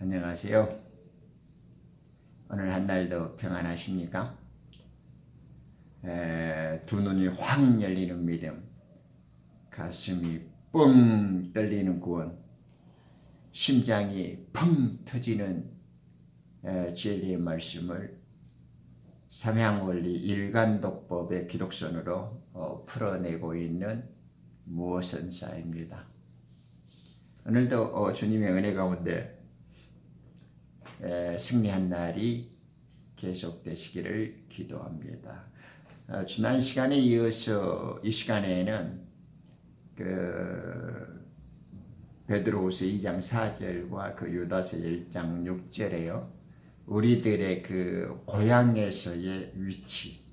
안녕하세요. 오늘 한 날도 평안하십니까? 두 눈이 확 열리는 믿음, 가슴이 뻥 뚫리는 구원, 심장이 펑 터지는 진리의 말씀을 삼향원리 일간독법의 기독선으로 풀어내고 있는 무엇선사입니다. 오늘도 주님의 은혜 가운데 승리한 날이 계속되시기를 기도합니다. 지난 시간에 이어서 이 시간에는 베드로후서 2장 4절과 유다서 1장 6절에요. 우리들의 고향에서의 위치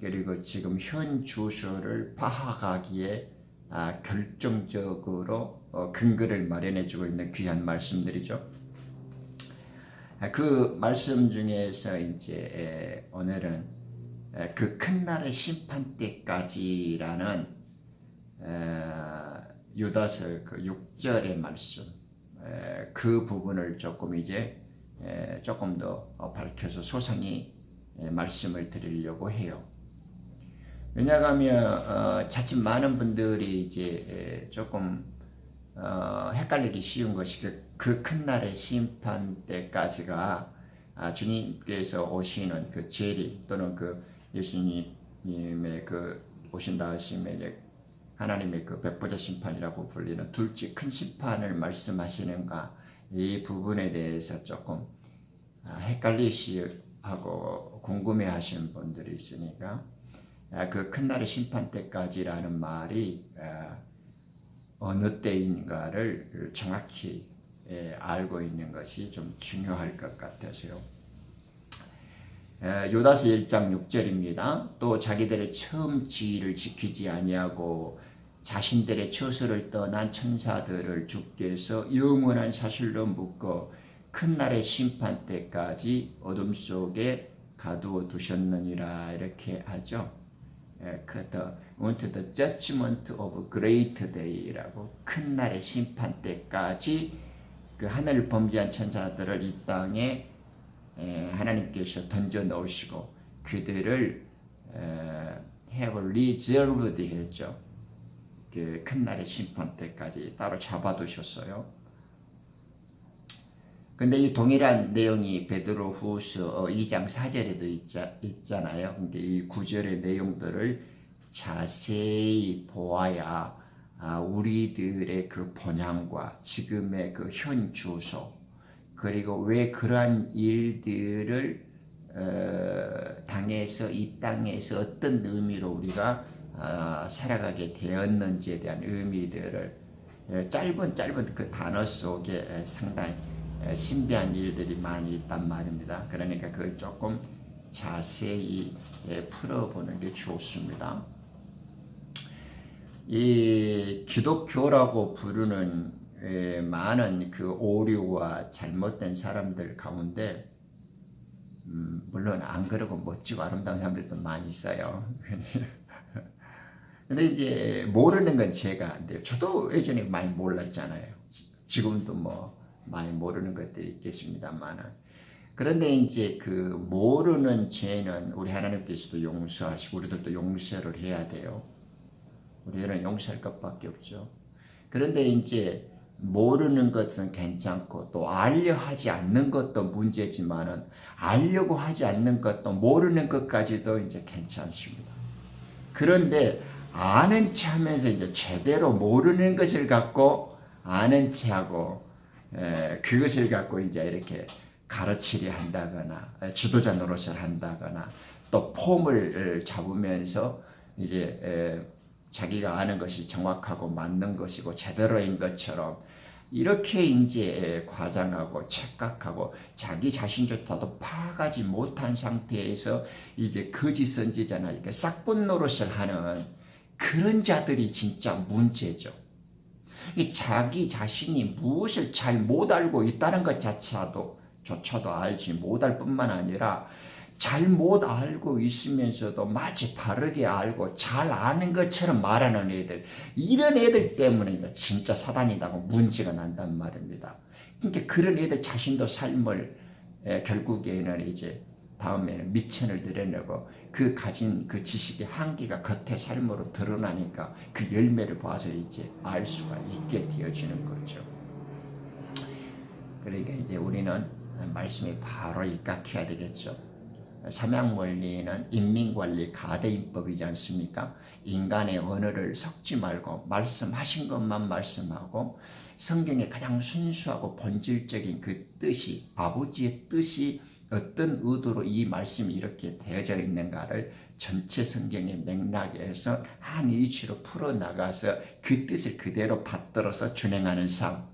그리고 지금 현 주소를 파악하기에 결정적으로 근거를 마련해주고 있는 귀한 말씀들이죠. 그 말씀 중에서 이제 오늘은 그 큰 날의 심판 때까지라는 유다서 6절의 말씀 그 부분을 조금 이제 조금 더 밝혀서 소상히 말씀을 드리려고 해요. 왜냐하면 자칫 많은 분들이 이제 조금 헷갈리기 쉬운 것이 그 큰 날의 심판 때까지가 주님께서 오시는 재림 또는 예수님의 오신다 하심에 하나님의 백보자 심판이라고 불리는 둘째 큰 심판을 말씀하시는가, 이 부분에 대해서 조금 헷갈리시하고 궁금해하시는 분들이 있으니까 그 큰 날의 심판 때까지라는 말이 어느 때인가를 정확히 알고 있는 것이 좀 중요할 것 같아서요. 요다서 1장 6절입니다. 또 자기들의 처음 지위를 지키지 아니하고 자신들의 처소를 떠난 천사들을 주께서 영원한 사실로 묶어 큰 날의 심판 때까지 어둠 속에 가두어 두셨느니라, 이렇게 하죠. the judgment of great day라고, 큰 날의 심판 때까지 하늘을 범죄한 천사들을 이 땅에 하나님께서 던져 넣으시고 그들을 have reserved 했죠. 큰 날의 심판 때까지 따로 잡아두셨어요. 근데 이 동일한 내용이 베드로후서 2장 4절에도 있잖아요. 그러니까 이 구절의 내용들을 자세히 보아야 우리들의 본향과 지금의 현 주소, 그리고 왜 그러한 일들을 당해서 이 땅에서 어떤 의미로 우리가 살아가게 되었는지에 대한 의미들을 짧은 단어 속에 상당히 신비한 일들이 많이 있단 말입니다. 그러니까 그걸 조금 자세히 풀어보는 게 좋습니다. 이 기독교라고 부르는 많은 오류와 잘못된 사람들 가운데 물론 안 그러고 멋지고 아름다운 사람들도 많이 있어요. 근데 이제 모르는 건 제가 안 돼요. 저도 예전에 많이 몰랐잖아요. 지금도 많이 모르는 것들이 있겠습니다만은, 그런데 이제 모르는 죄는 우리 하나님께서도 용서하시고 우리들도 용서를 해야 돼요. 우리들은 용서할 것밖에 없죠. 그런데 이제 모르는 것은 괜찮고 또 알려 하지 않는 것도 문제지만은 알려고 하지 않는 것도 모르는 것까지도 이제 괜찮습니다. 그런데 아는 체 하면서 이제 제대로 모르는 것을 갖고 아는 체 하고 그것을 갖고 이제 이렇게 가르치려 한다거나 지도자 노릇을 한다거나 또 폼을 잡으면서 이제 자기가 아는 것이 정확하고 맞는 것이고 제대로인 것처럼 이렇게 이제 과장하고 착각하고 자기 자신조차도 파악하지 못한 상태에서 이제 거짓 선지자나 이렇게 싹본 노릇을 하는 그런 자들이 진짜 문제죠. 자기 자신이 무엇을 잘 못 알고 있다는 것 조차도 알지 못할 뿐만 아니라 잘못 알고 있으면서도 마치 바르게 알고 잘 아는 것처럼 말하는 애들, 이런 애들 때문에 진짜 사단이라고 문제가 난단 말입니다. 그러니까 그런 애들 자신도 삶을 결국에는 이제 다음에는 미천을 드러내고 그 가진 그 지식의 한계가 겉의 삶으로 드러나니까 그 열매를 봐서 이제 알 수가 있게 되어지는 거죠. 그러니까 이제 우리는 말씀이 바로 입각해야 되겠죠. 삼양원리는 인민관리 가대인법이지 않습니까? 인간의 언어를 섞지 말고 말씀하신 것만 말씀하고 성경의 가장 순수하고 본질적인 그 뜻이, 아버지의 뜻이 어떤 의도로 이 말씀이 이렇게 되어져 있는가를 전체 성경의 맥락에서 한 이치로 풀어나가서 그 뜻을 그대로 받들어서 준행하는 삶.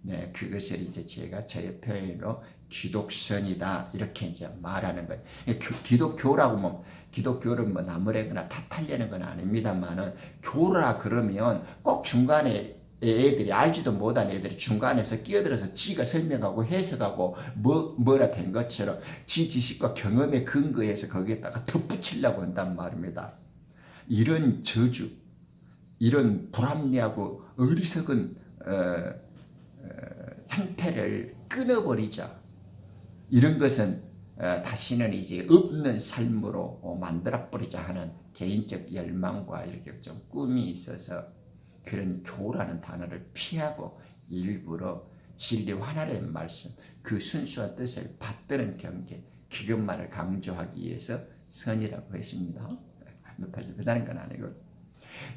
네, 그것을 이제 제가 저의 표현으로 기독선이다 이렇게 이제 말하는 거예요. 기독교라고 뭐 기독교를 뭐 나무래거나 탓하려는 건 아닙니다만은 교라 그러면 꼭 중간에 애들이 알지도 못한 애들이 중간에서 끼어들어서 지가 설명하고 해석하고 뭐라 된 것처럼 지 지식과 경험에 근거해서 거기에다가 덧붙이려고 한단 말입니다. 이런 저주, 이런 불합리하고 어리석은 형태를 끊어버리자. 이런 것은 다시는 이제 없는 삶으로 만들어버리자 하는 개인적 열망과 이렇게 좀 꿈이 있어서 그런 교라는 단어를 피하고 일부러 진리 하나의 말씀, 그 순수한 뜻을 받드는 경계, 그것만을 강조하기 위해서 선이라고 했습니다. 몇팔다는 건 아니고.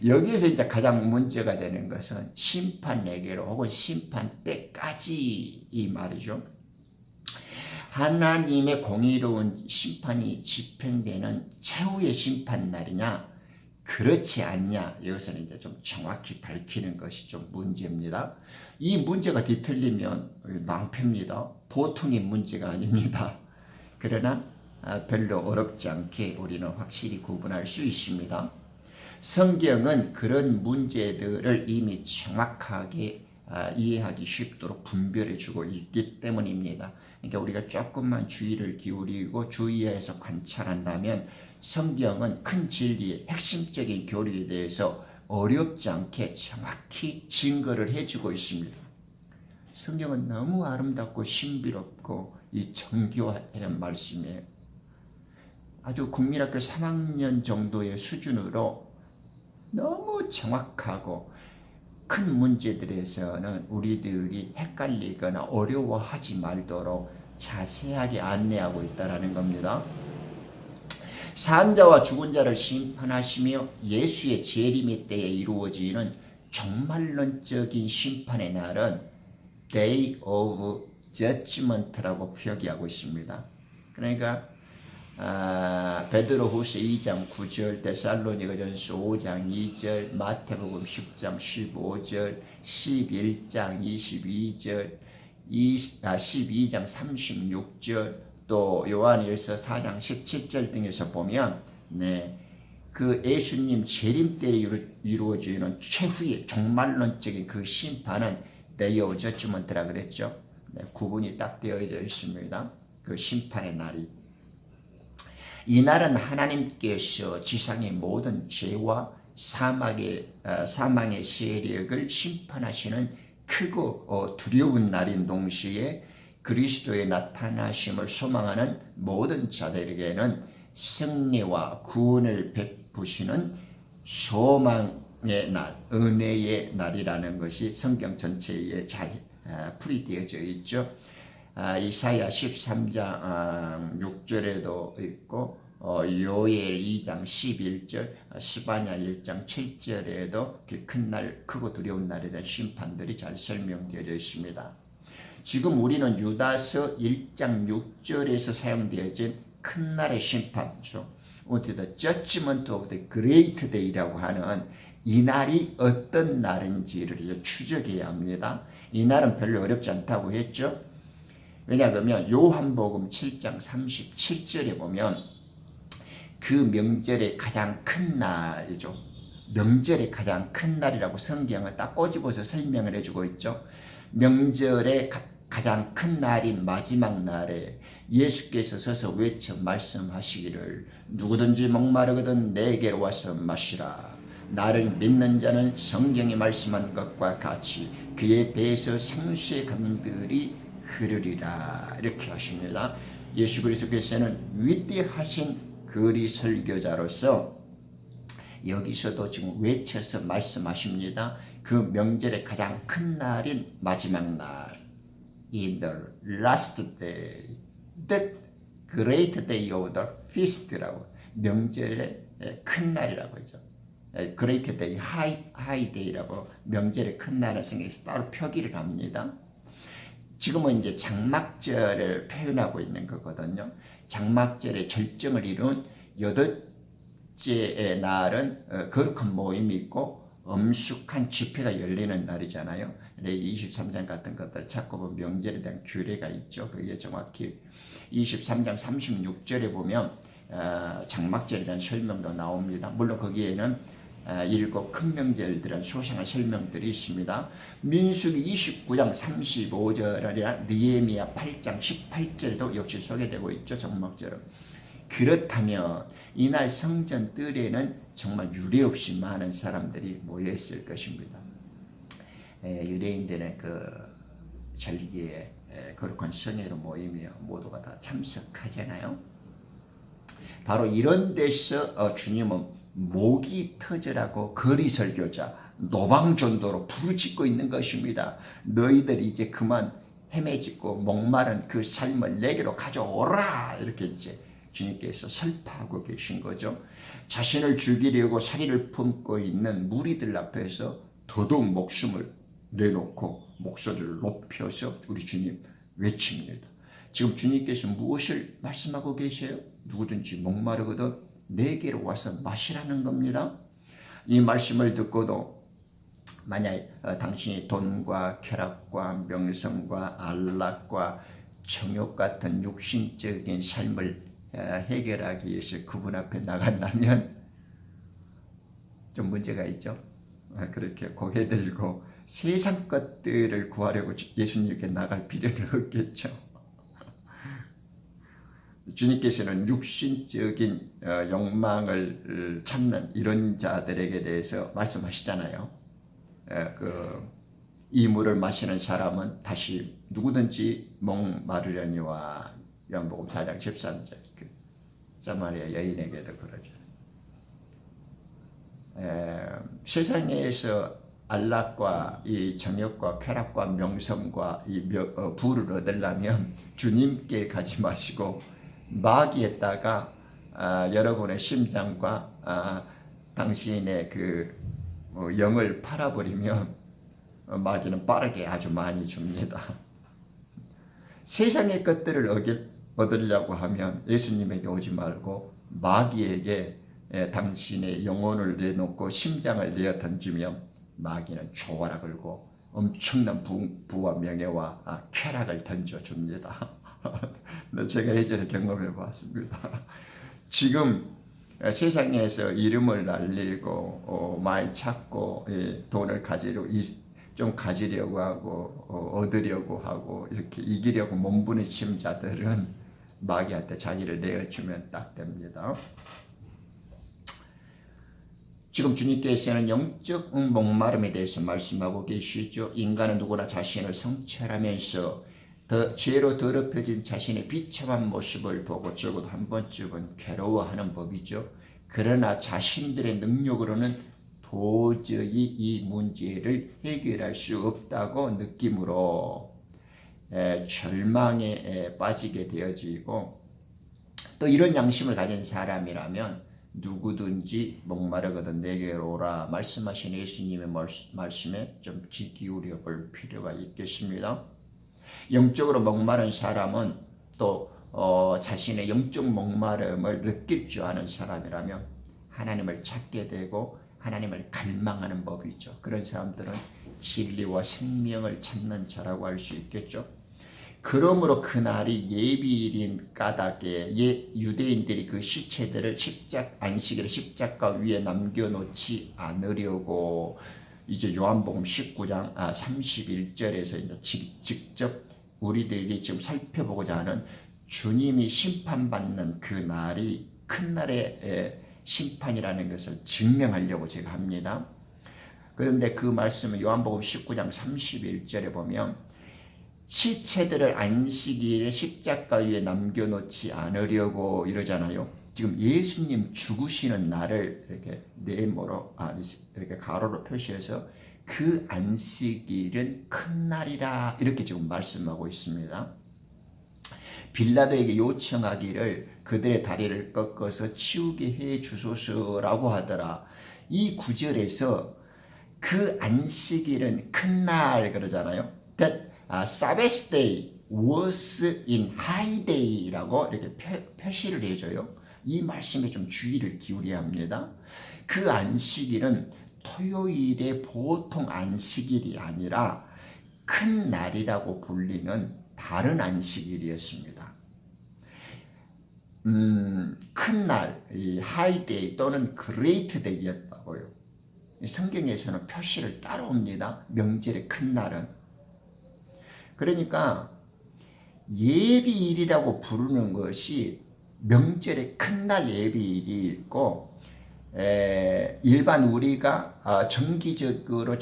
여기에서 이제 가장 문제가 되는 것은 심판에게로 혹은 심판 때까지 이 말이죠. 하나님의 공의로운 심판이 집행되는 최후의 심판 날이냐 그렇지 않냐, 이것은 이제 좀 정확히 밝히는 것이 좀 문제입니다. 이 문제가 뒤틀리면 낭패입니다. 보통의 문제가 아닙니다. 그러나 별로 어렵지 않게 우리는 확실히 구분할 수 있습니다. 성경은 그런 문제들을 이미 정확하게 이해하기 쉽도록 분별해 주고 있기 때문입니다. 그러니까 우리가 조금만 주의를 기울이고 주의해서 관찰한다면 성경은 큰 진리의 핵심적인 교리에 대해서 어렵지 않게 정확히 증거를 해주고 있습니다. 성경은 너무 아름답고 신비롭고 이 정교한 말씀이에요. 아주 국민학교 3학년 정도의 수준으로 너무 정확하고 큰 문제들에서는 우리들이 헷갈리거나 어려워하지 말도록 자세하게 안내하고 있다는 겁니다. 산자와 죽은 자를 심판하시며 예수의 재림의 때에 이루어지는 종말론적인 심판의 날은 Day of Judgment라고 표기하고 있습니다. 그러니까 베드로후서 2장 9절, 데살로니가전서 5장 2절, 마태복음 10장 15절, 11장 22절, 12장 36절, 또 요한일서 4장 17절 등에서 보면 그 예수님 재림 때에 이루어지는 최후의 종말론적인 그 심판은 Day of Judgment라 그랬죠. 구분이 딱 되어 있습니다. 그 심판의 날이. 이 날은 하나님께서 지상의 모든 죄와 사망의 세력을 심판하시는 크고 두려운 날인 동시에 그리스도의 나타나심을 소망하는 모든 자들에게는 승리와 구원을 베푸시는 소망의 날, 은혜의 날이라는 것이 성경 전체에 잘 풀이되어져 있죠. 이사야 13장 6절에도 있고 요엘 2장 11절, 스바냐 1장 7절에도 그 큰 날, 크고 두려운 날에 대한 심판들이 잘 설명되어져 있습니다. 지금 우리는 유다서 1장 6절에서 사용되어진 큰 날의 심판이죠. The Judgment of the Great Day라고 하는 이 날이 어떤 날인지를 이제 추적해야 합니다. 이 날은 별로 어렵지 않다고 했죠. 왜냐하면 요한복음 7장 37절에 보면 그 명절의 가장 큰 날이죠. 명절의 가장 큰 날이라고 성경은 딱 꼬집어서 설명을 해주고 있죠. 명절의 가장 큰 날인 마지막 날에 예수께서 서서 외쳐 말씀하시기를 누구든지 목마르거든 내게로 와서 마시라. 나를 믿는 자는 성경이 말씀한 것과 같이 그의 배에서 생수의 강들이 흐르리라. 이렇게 하십니다. 예수 그리스도께서는 위대하신 거리 설교자로서 여기서도 지금 외쳐서 말씀하십니다. 그 명절의 가장 큰 날인 마지막 날, in the last day, the great day of the feast라고, 명절의 큰 날이라고 하죠. great day, high day라고 명절의 큰 날을 생각해서 따로 표기를 합니다. 지금은 이제 장막절을 표현하고 있는 거거든요. 장막절의 절정을 이룬 여덟째 날은 거룩한 모임이 있고 엄숙한 집회가 열리는 날이잖아요. 23장 같은 것들 찾고 보면 명절에 대한 규례가 있죠. 그게 정확히 23장 36절에 보면 장막절에 대한 설명도 나옵니다. 물론 거기에는 일곱 큰 명절들은 소상한 설명들이 있습니다. 민수기 29장 35절이나 느헤미야 8장 18절에도 역시 소개되고 있죠. 장막절은. 그렇다면 이날 성전 뜰에는 정말 유례없이 많은 사람들이 모여있을 것입니다. 유대인들의 그 절기에 거룩한 성회로 모이며 모두가 다 참석하잖아요. 바로 이런 데서 주님은 목이 터져라고 거리 설교자 노방전도로 부르짖고 있는 것입니다. 너희들이 이제 그만 헤매짓고 목마른 그 삶을 내게로 가져오라. 이렇게 이제 주님께서 설파하고 계신 거죠. 자신을 죽이려고 살이를 품고 있는 무리들 앞에서 더더욱 목숨을 내놓고 목소리를 높여서 우리 주님 외칩니다. 지금 주님께서 무엇을 말씀하고 계세요? 누구든지 목마르거든 내게로 와서 마시라는 겁니다. 이 말씀을 듣고도 만약 당신이 돈과 쾌락과 명성과 안락과 정욕 같은 육신적인 삶을 해결하기 위해서 그분 앞에 나간다면 좀 문제가 있죠. 그렇게 고개 들고 세상 것들을 구하려고 예수님께 나갈 필요는 없겠죠. 주님께서는 육신적인 욕망을 찾는 이런 자들에게 대해서 말씀하시잖아요. 이 물을 마시는 사람은 다시 누구든지 목마르려니와 요한복음 4장 13절 사마리아 여인에게도 그러죠. 세상에서 안락과 이 정욕과 쾌락과 명성과 이 부를 얻으려면 주님께 가지 마시고 마귀에다가 여러분의 심장과 당신의 그 영을 팔아버리면 마귀는 빠르게 아주 많이 줍니다. 세상의 것들을 얻으려고 하면 예수님에게 오지 말고 마귀에게 당신의 영혼을 내놓고 심장을 내어 던지면 마귀는 조화라 걸고 엄청난 부와 명예와 쾌락을 던져줍니다. 제가 예전에 경험해 봤습니다. 지금 세상에서 이름을 날리고 많이 찾고 돈을 좀 가지려고 하고 얻으려고 하고 이렇게 이기려고 몸부림치는 자들은 마귀한테 자기를 내어주면 딱 됩니다. 지금 주님께서는 영적 목마름에 대해서 말씀하고 계시죠. 인간은 누구나 자신을 성찰하면서 죄로 더럽혀진 자신의 비참한 모습을 보고 적어도 한 번쯤은 괴로워하는 법이죠. 그러나 자신들의 능력으로는 도저히 이 문제를 해결할 수 없다고 느낌으로 절망에 빠지게 되어지고, 또 이런 양심을 가진 사람이라면 누구든지 목마르거든 내게로 오라 말씀하신 예수님의 말씀에 좀 귀 기울여 볼 필요가 있겠습니다. 영적으로 목마른 사람은 또 자신의 영적 목마름을 느낄 줄 아는 사람이라면 하나님을 찾게 되고 하나님을 갈망하는 법이죠. 그런 사람들은 진리와 생명을 찾는 자라고 할 수 있겠죠. 그러므로 그날이 예비일인 까닭에 유대인들이 그 시체들을 안식일에 십자가 위에 남겨놓지 않으려고 이제 요한복음 19장 31절에서 이제 직접 우리들이 지금 살펴보고자 하는 주님이 심판받는 그 날이 큰 날의 심판이라는 것을 증명하려고 제가 합니다. 그런데 그 말씀은 요한복음 19장 31절에 보면 시체들을 안식일에 십자가 위에 남겨놓지 않으려고 이러잖아요. 지금 예수님 죽으시는 날을 이렇게 네모로 이렇게 가로로 표시해서 그 안식일은 큰 날이라 이렇게 지금 말씀하고 있습니다. 빌라도에게 요청하기를 그들의 다리를 꺾어서 치우게 해 주소서라고 하더라. 이 구절에서 그 안식일은 큰 날 그러잖아요. That Sabbath day was in high day라고 이렇게 표시를 해줘요. 이 말씀에 좀 주의를 기울여야 합니다. 그 안식일은 토요일의 보통 안식일이 아니라 큰 날이라고 불리는 다른 안식일이었습니다. 큰 날, 이 하이데이 또는 그레이트 데이였다고요. 성경에서는 표시를 따라옵니다. 명절의 큰 날은. 그러니까 예비일이라고 부르는 것이 명절의 큰 날 예비일이 있고 일반 우리가 정규적으로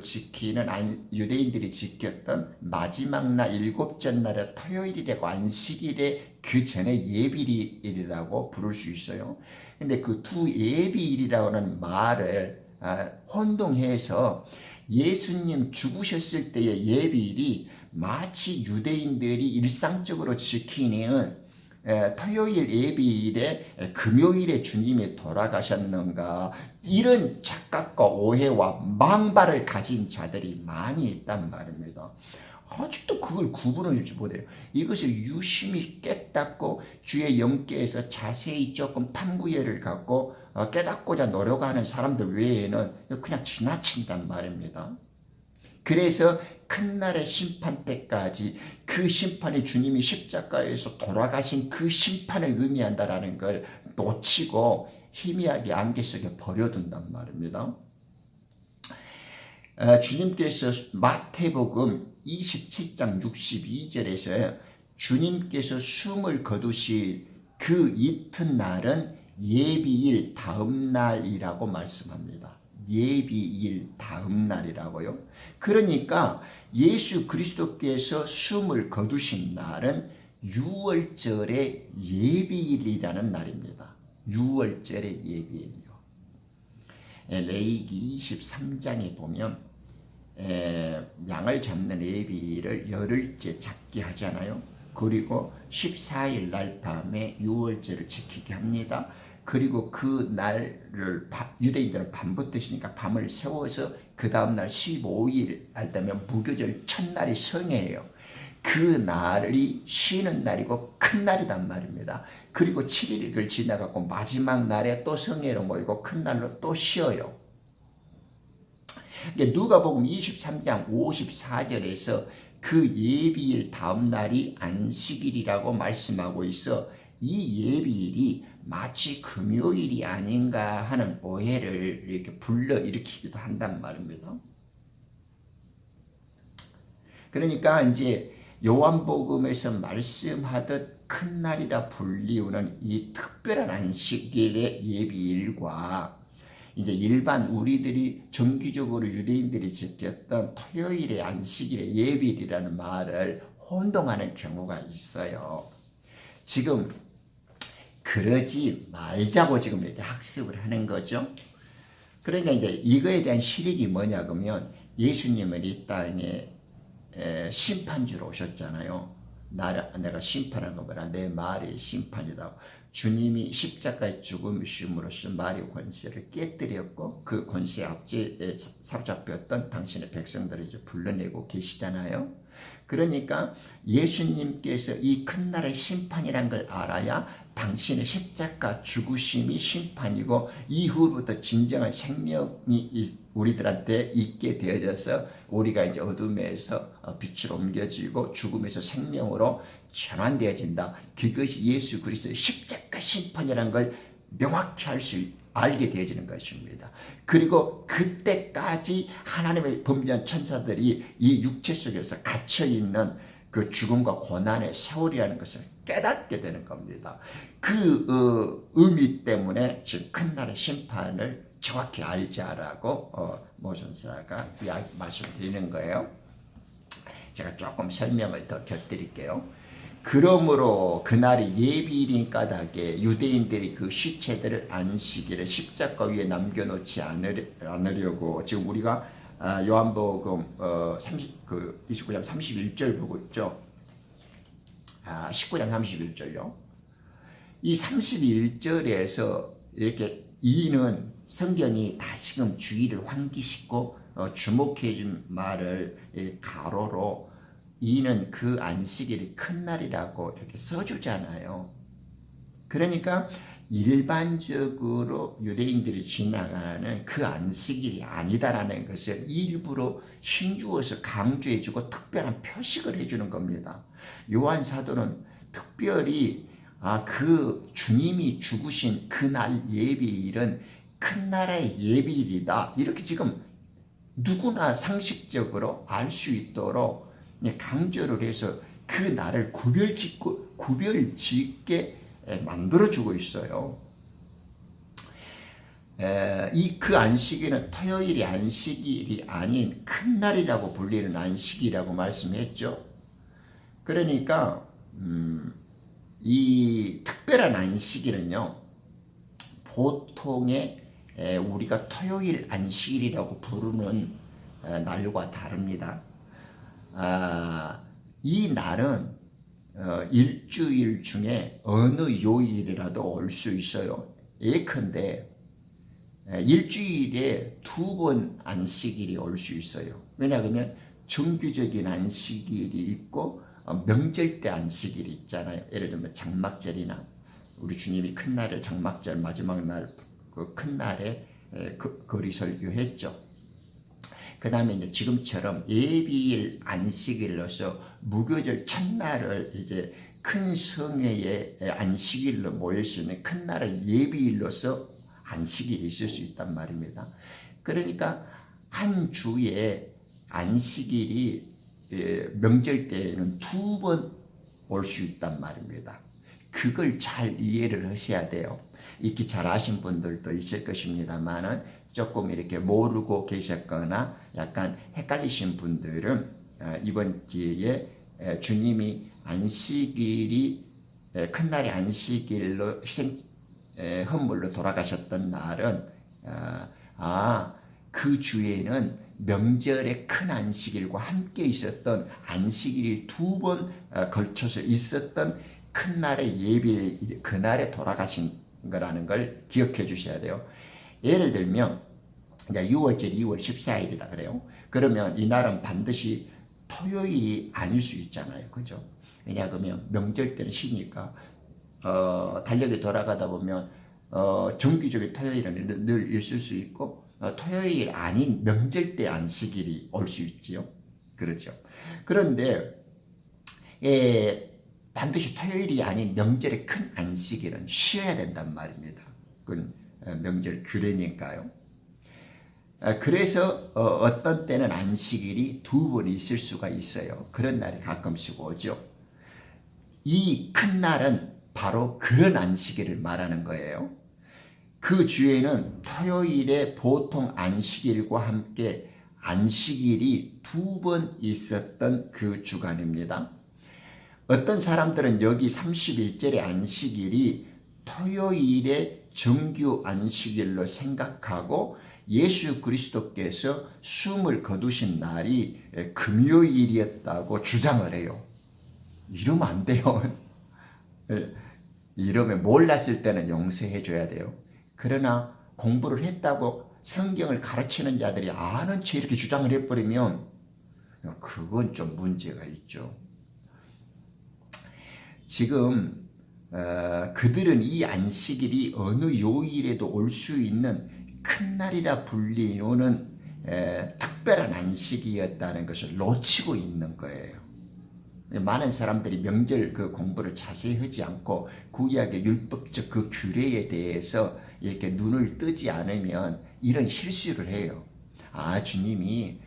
지키는 유대인들이 지켰던 마지막 날 일곱째 날의 토요일이라고 안식일의 그 전에 예비일이라고 부를 수 있어요. 근데 그 두 예비일이라고 하는 말을 혼동해서 예수님 죽으셨을 때의 예비일이 마치 유대인들이 일상적으로 지키는 토요일 예비일에 금요일에 주님이 돌아가셨는가 이런 착각과 오해와 망발을 가진 자들이 많이 있단 말입니다. 아직도 그걸 구분을 못해요. 이것을 유심히 깨닫고 주의 영께에서 자세히 조금 탐구해를 갖고 깨닫고자 노력하는 사람들 외에는 그냥 지나친단 말입니다. 그래서 큰 날의 심판 때까지 그 심판이 주님이 십자가에서 돌아가신 그 심판을 의미한다라는 걸 놓치고 희미하게 안개 속에 버려둔단 말입니다. 주님께서 마태복음 27장 62절에서 주님께서 숨을 거두신 그 이튿날은 예비일 다음 날이라고 말씀합니다. 예비일 다음 날이라고요. 그러니까 예수 그리스도께서 숨을 거두신 날은 6월절의 예비일이라는 날입니다. 6월절의 예비일이요. 레위기 23장에 보면 양을 잡는 예비일을 열흘째 잡게 하잖아요. 그리고 14일 날 밤에 6월절을 지키게 합니다. 그리고 그 날을 유대인들은 밤부터 있으니까 밤을 세워서 그 다음날 15일 날 되면 무교절 첫날이 성회예요. 그 날이 쉬는 날이고 큰 날이란 말입니다. 그리고 7일을 지나가고 마지막 날에 또 성회로 모이고 큰 날로 또 쉬어요. 누가복음 23장 54절에서 그 예비일 다음 날이 안식일이라고 말씀하고 있어 이 예비일이 마치 금요일이 아닌가 하는 오해를 이렇게 불러일으키기도 한단 말입니다. 그러니까 이제 요한복음에서 말씀하듯 큰 날이라 불리우는 이 특별한 안식일의 예비일과 이제 일반 우리들이 정기적으로 유대인들이 지켰던 토요일의 안식일의 예비일이라는 말을 혼동하는 경우가 있어요. 지금 그러지 말자고 지금 이렇게 학습을 하는 거죠. 그러니까 이제 이거에 대한 실익이 뭐냐 그러면 예수님은 이 땅에 심판주로 오셨잖아요. 내가 심판한 거 뭐라 내 말이 심판이다. 주님이 십자가에 죽으심으로써 말의 권세를 깨뜨렸고 그 권세 앞에 사로잡혔던 당신의 백성들을 이제 불러내고 계시잖아요. 그러니까 예수님께서 이 큰 날의 심판이란 걸 알아야 당신의 십자가 죽으심이 심판이고 이후부터 진정한 생명이 우리들한테 있게 되어져서 우리가 이제 어둠에서 빛으로 옮겨지고 죽음에서 생명으로 전환되어진다. 그것이 예수 그리스도의 십자가 심판이라는 걸 명확히 알게 되어지는 것입니다. 그리고 그때까지 하나님의 범죄한 천사들이 이 육체 속에서 갇혀있는 그 죽음과 고난의 세월이라는 것을 깨닫게 되는 겁니다. 그 의미 때문에 지금 큰 날의 심판을 정확히 알자라고 모선사가 말씀드리는 거예요. 제가 조금 설명을 더 곁드릴게요. 그러므로 그날이 예비일인 까닭에 유대인들이 그 시체들을 안식일에 십자가 위에 남겨놓지 않으려고 지금 우리가 요한복음 29장 31절 보고 있죠. 19장 31절요. 이 31절에서 이렇게 이는 성경이 다시금 주의를 환기시키고 주목해 준 말을 가로로 이는 그 안식일이 큰 날이라고 이렇게 써주잖아요. 그러니까 일반적으로 유대인들이 지나가는 그 안식일이 아니다라는 것을 일부러 힘주어서 강조해주고 특별한 표식을 해주는 겁니다. 요한 사도는 특별히 그 주님이 죽으신 그날 예비일은 큰 나라의 예비일이다. 이렇게 지금 누구나 상식적으로 알 수 있도록 강조를 해서 그 날을 구별짓게 만들어주고 있어요. 그 안식일은 토요일이 안식일이 아닌 큰 날이라고 불리는 안식이라고 말씀했죠. 그러니까 이 특별한 안식일은요, 보통의 우리가 토요일 안식일이라고 부르는 날과 다릅니다. 이 날은 일주일 중에 어느 요일이라도 올 수 있어요. 예컨대 일주일에 2번 안식일이 올 수 있어요. 왜냐하면 정규적인 안식일이 있고 명절 때 안식일이 있잖아요. 예를 들면 장막절이나 우리 주님이 큰 날을 장막절 마지막 날 그 큰 날에 거리 설교했죠. 그 다음에 이제 지금처럼 예비일 안식일로서 무교절 첫날을 이제 큰 성회의 안식일로 모일 수 있는 큰 날을 예비일로서 안식일이 있을 수 있단 말입니다. 그러니까 한 주에 안식일이 명절 때에는 2번 올 수 있단 말입니다. 그걸 잘 이해를 하셔야 돼요. 익히 잘 아신 분들도 있을 것입니다만은 조금 이렇게 모르고 계셨거나 약간 헷갈리신 분들은 이번 기회에 주님이 안식일이 큰 날의 안식일로 헌물로 돌아가셨던 날은 그 주에는 명절의 큰 안식일과 함께 있었던 안식일이 2번 걸쳐서 있었던 큰 날의 예비일 그날에 돌아가신 거라는 걸 기억해 주셔야 돼요. 예를 들면 이제 6월절 2월 14일이다 그래요. 그러면 이날은 반드시 토요일이 아닐 수 있잖아요. 그죠? 왜냐하면 명절 때는 쉬니까 달력이 돌아가다 보면 정기적인 토요일은 늘 있을 수 있고 토요일 아닌 명절 때 안식일이 올 수 있지요. 그렇죠. 그런데 반드시 토요일이 아닌 명절의 큰 안식일은 쉬어야 된단 말입니다. 그건 명절 규례니까요. 그래서 어떤 때는 안식일이 2번 있을 수가 있어요. 그런 날이 가끔씩 오죠. 이 큰 날은 바로 그런 안식일을 말하는 거예요. 그 주에는 토요일에 보통 안식일과 함께 안식일이 2번 있었던 그 주간입니다. 어떤 사람들은 여기 31절의 안식일이 토요일의 정규 안식일로 생각하고 예수 그리스도께서 숨을 거두신 날이 금요일이었다고 주장을 해요. 이러면 안 돼요. 이러면 몰랐을 때는 용서해 줘야 돼요. 그러나 공부를 했다고 성경을 가르치는 자들이 아는 채 이렇게 주장을 해버리면 그건 좀 문제가 있죠. 지금 그들은 이 안식일이 어느 요일에도 올 수 있는 큰 날이라 불리는 특별한 안식이었다는 것을 놓치고 있는 거예요. 많은 사람들이 명절 그 공부를 자세히 하지 않고 구약의 율법적 그 규례에 대해서 이렇게 눈을 뜨지 않으면 이런 실수를 해요. 주님이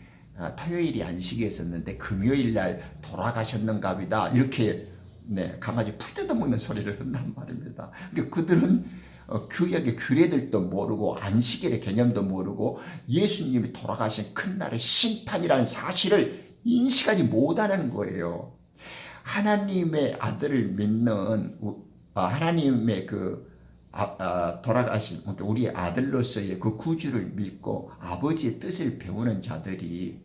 토요일이 안식이었었는데 금요일 날 돌아가셨는가 보다 이렇게 강아지 풀 뜯어먹는 소리를 한단 말입니다. 그러니까 그들은 구약의 규례들도 모르고 안식일의 개념도 모르고 예수님이 돌아가신 큰 날의 심판이라는 사실을 인식하지 못하는 거예요. 하나님의 아들을 믿는 하나님의 돌아가신 우리의 아들로서의 그 구주를 믿고 아버지의 뜻을 배우는 자들이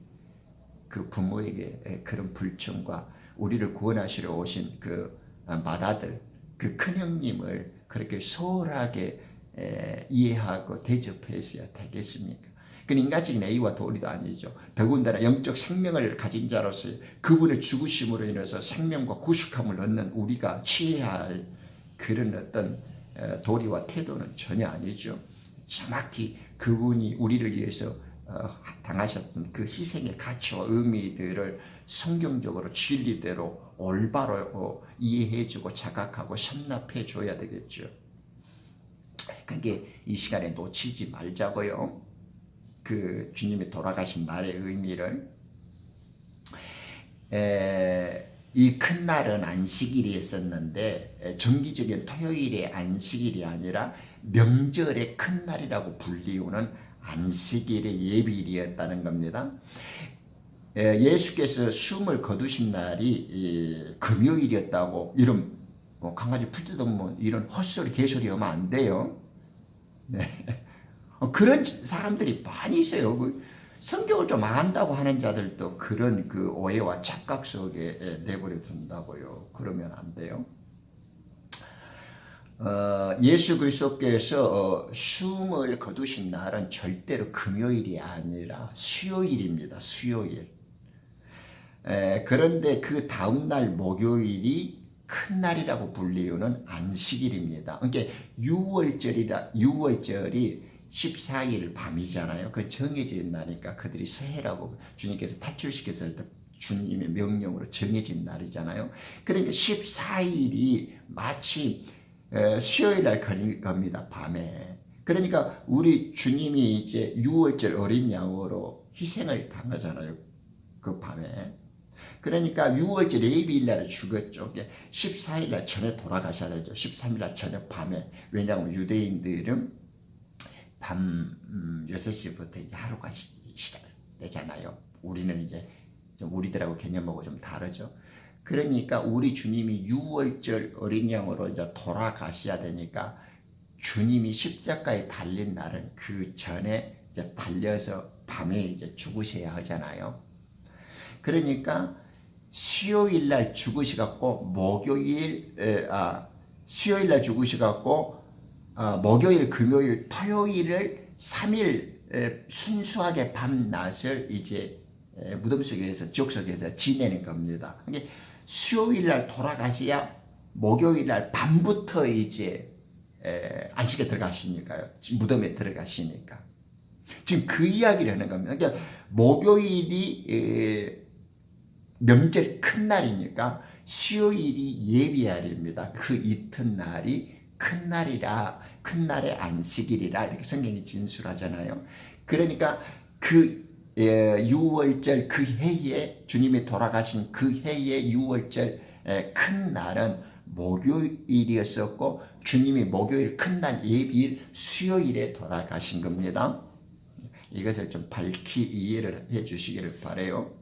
그 부모에게 그런 불충과 우리를 구원하시러 오신 그 맏아들, 그 큰형님을 그렇게 소홀하게 이해하고 대접했어야 되겠습니까? 그건 인간적인 A와 도리도 아니죠. 더군다나 영적 생명을 가진 자로서 그분의 죽으심으로 인해서 생명과 구속함을 얻는 우리가 취해야 할 그런 어떤 도리와 태도는 전혀 아니죠. 정확히 그분이 우리를 위해서 당하셨던 그 희생의 가치와 의미들을 성경적으로 진리대로 올바로 이해해주고 자각하고 참납해줘야 되겠죠. 그게 이 시간에 놓치지 말자고요. 그 주님이 돌아가신 날의 의미를. 이 큰 날은 안식일이었었는데 정기적인 토요일의 안식일이 아니라 명절의 큰 날이라고 불리우는 안식일의 예비일이었다는 겁니다. 예수께서 숨을 거두신 날이 금요일이었다고 이런 강아지 풀 뜯어먹는 이런 헛소리 개소리 하면 안 돼요. 네. 그런 사람들이 많이 있어요. 성경을 좀 안다고 하는 자들도 그런 그 오해와 착각 속에 내버려 둔다고요. 그러면 안 돼요. 예수 그리스도께서 숨을 거두신 날은 절대로 금요일이 아니라 수요일입니다. 수요일. 그런데 그 다음날 목요일이 큰 날이라고 불리우는 안식일입니다. 그러니까 6월절이 14일 밤이잖아요. 그 정해진 날이니까 그들이 새해라고 주님께서 탈출시켰을 때 주님의 명령으로 정해진 날이잖아요. 그러니까 14일이 마치 수요일 날 걸릴 겁니다. 밤에. 그러니까 우리 주님이 이제 6월절 어린 양으로 희생을 당하잖아요. 그 밤에. 그러니까 6월절 예비일 날에 죽었죠. 14일 날 전에 돌아가셔야 되죠. 13일 날 저녁 밤에. 왜냐하면 유대인들은 밤 6시부터 이제 하루가 시작되잖아요. 우리는 이제 좀 우리들하고 개념하고 좀 다르죠. 그러니까 우리 주님이 6월절 어린 양으로 이제 돌아가셔야 되니까 주님이 십자가에 달린 날은 그 전에 이제 달려서 밤에 이제 죽으셔야 하잖아요. 그러니까 수요일 날 죽으셔갖고 수요일 날 죽으셔갖고 목요일, 금요일, 토요일을 3일 순수하게 밤낮을 이제 무덤 속에서 지옥 속에서 지내는 겁니다. 그러니까 수요일 날 돌아가셔야 목요일 날 밤부터 이제 안식에 들어가시니까요. 무덤에 들어가시니까. 지금 그 이야기를 하는 겁니다. 그러니까 목요일이 명절 큰 날이니까 수요일이 예비날입니다. 그 이튿날이 큰 날이라, 큰 날의 안식일이라 이렇게 성경이 진술하잖아요. 그러니까 그 6월절 그 해에 주님이 돌아가신 그 해의 6월절 큰 날은 목요일이었었고 주님이 목요일 큰 날 예비일 수요일에 돌아가신 겁니다. 이것을 좀 밝히 이해를 해 주시기를 바라요.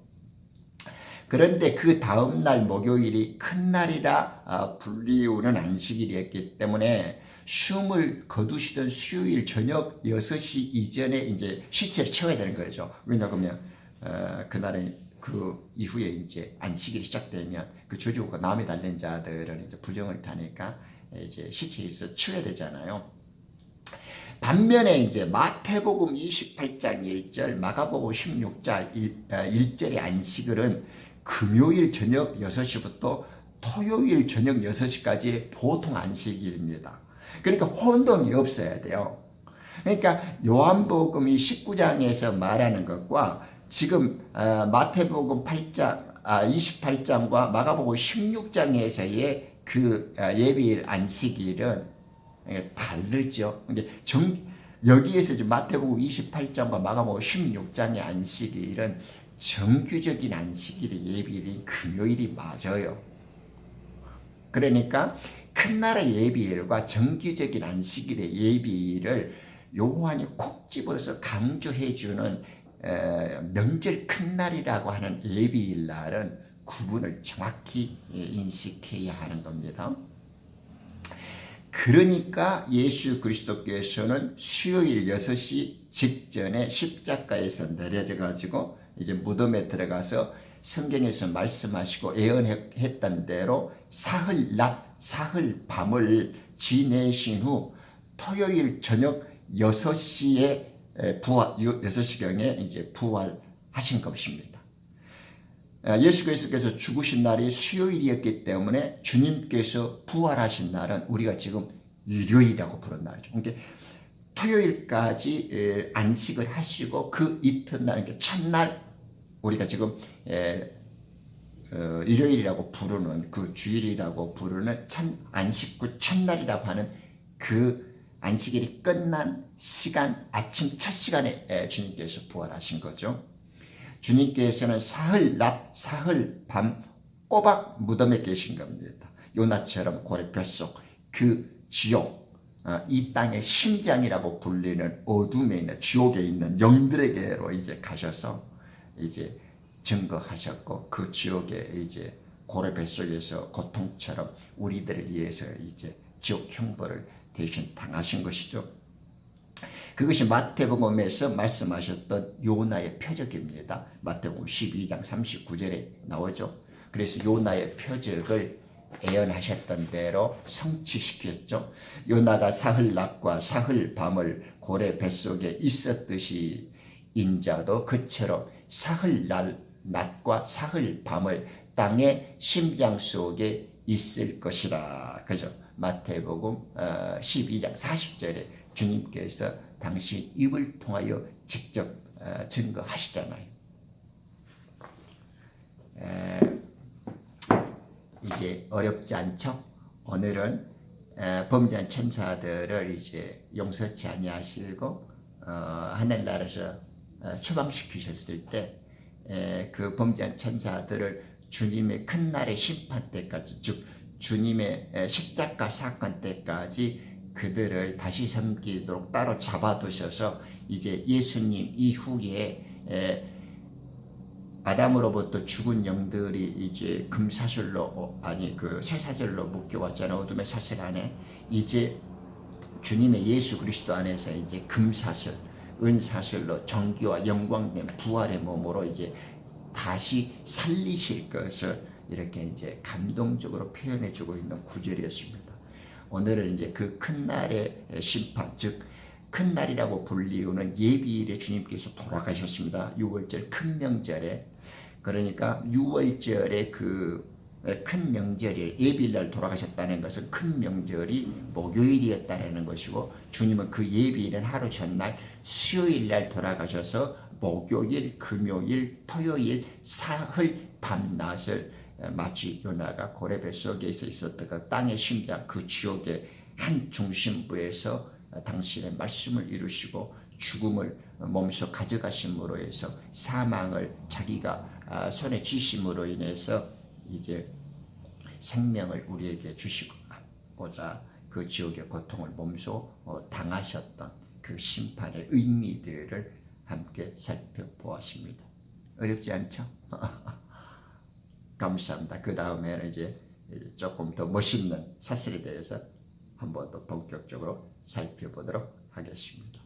그런데 그 다음날 목요일이 큰 날이라 불리우는 안식일이었기 때문에 숨을 거두시던 수요일 저녁 6시 이전에 이제 시체를 채워야 되는 거죠. 왜냐하면 그날에 그 이후에 이제 안식일이 시작되면 그 저주가 남에 달린 자들은 이제 부정을 타니까 이제 시체에서 채워야 되잖아요. 반면에 이제 마태복음 28장 1절, 마가복음 16장 1절의 안식일은 금요일 저녁 6시부터 토요일 저녁 6시까지 보통 안식일입니다. 그러니까 혼동이 없어야 돼요. 그러니까 요한복음이 19장에서 말하는 것과 지금 마태복음 28장과 마가복음 16장에서의 그 예비일 안식일은 다르죠. 여기에서 마태복음 28장과 마가복음 16장의 안식일은 정규적인 안식일의 예비일인 금요일이 맞아요. 그러니까 큰날의 예비일과 정규적인 안식일의 예비일을 요한이 콕 집어서 강조해주는 명절 큰날이라고 하는 예비일 날은 구분을 정확히 인식해야 하는 겁니다. 그러니까 예수 그리스도께서는 수요일 6시 직전에 십자가에서 내려져 가지고 이제 무덤에 들어가서 성경에서 말씀하시고 예언했던 대로 사흘 낮, 사흘 밤을 지내신 후 토요일 저녁 6시에 6시경에 이제 부활하신 것입니다. 예수 그리스도께서 죽으신 날이 수요일이었기 때문에 주님께서 부활하신 날은 우리가 지금 일요일이라고 부른 날이죠. 그러니까 토요일까지 안식을 하시고 그 이튿날, 그러니까 첫날 우리가 지금 일요일이라고 부르는 그 주일이라고 부르는 안식 후 첫날이라고 하는 그 안식일이 끝난 시간, 아침 첫 시간에 주님께서 부활하신 거죠. 주님께서는 사흘 낮, 사흘 밤 꼬박 무덤에 계신 겁니다. 요나처럼 고래 뱃속 그 지옥, 이 땅의 심장이라고 불리는 어둠에 있는 지옥에 있는 영들에게로 이제 가셔서 이제 증거하셨고 그 지옥에 이제 고래 뱃속에서 고통처럼 우리들을 위해서 이제 지옥 형벌을 대신 당하신 것이죠. 그것이 마태복음에서 말씀하셨던 요나의 표적입니다. 마태복음 12장 39절에 나오죠. 그래서 요나의 표적을 예언하셨던 대로 성취시켰죠. 요나가 사흘 낮과 사흘 밤을 고래 뱃속에 있었듯이 인자도 그처럼 사흘 낮과 사흘 밤을 땅의 심장 속에 있을 것이라. 그죠? 마태복음 12장 40절에 주님께서 당신 입을 통하여 직접 증거하시잖아요. 이제 어렵지 않죠? 오늘은 범죄한 천사들을 이제 용서치 아니하시고 하늘나라에서 추방시키셨을 때 그 범죄한 천사들을 주님의 큰 날의 심판 때까지, 즉 주님의 십자가 사건 때까지 그들을 다시 섬기도록 따로 잡아두셔서 이제 예수님 이후에 아담으로부터 죽은 영들이 이제 금사슬로 그 쇠사슬로 묶여왔잖아요. 어둠의 사슬 안에. 이제 주님의 예수 그리스도 안에서 이제 금사슬, 은사슬로 정기와 영광된 부활의 몸으로 이제 다시 살리실 것을 이렇게 이제 감동적으로 표현해주고 있는 구절이었습니다. 오늘은 이제 그 큰 날의 심판, 즉 큰 날이라고 불리우는 예비일에 주님께서 돌아가셨습니다. 6월절 큰 명절에. 그러니까 6월절에 그 큰 명절이 예비일날 돌아가셨다는 것은 큰 명절이 목요일이었다는 것이고, 주님은 그 예비일은 하루 전날 수요일날 돌아가셔서 목요일, 금요일, 토요일 사흘 밤낮을 마치 요나가 고래 뱃속에서 있었던 그 땅의 심장, 그 지옥의 한 중심부에서 당신의 말씀을 이루시고 죽음을 몸소 가져가심으로 해서 사망을 자기가 손에 쥐심으로 인해서 이제 생명을 우리에게 주시고자 그 지옥의 고통을 몸소 당하셨던 그 심판의 의미들을 함께 살펴보았습니다. 어렵지 않죠? 감사합니다. 그 다음에는 이제 조금 더 멋있는 사슬에 대해서 한 번 더 본격적으로 살펴보도록 하겠습니다.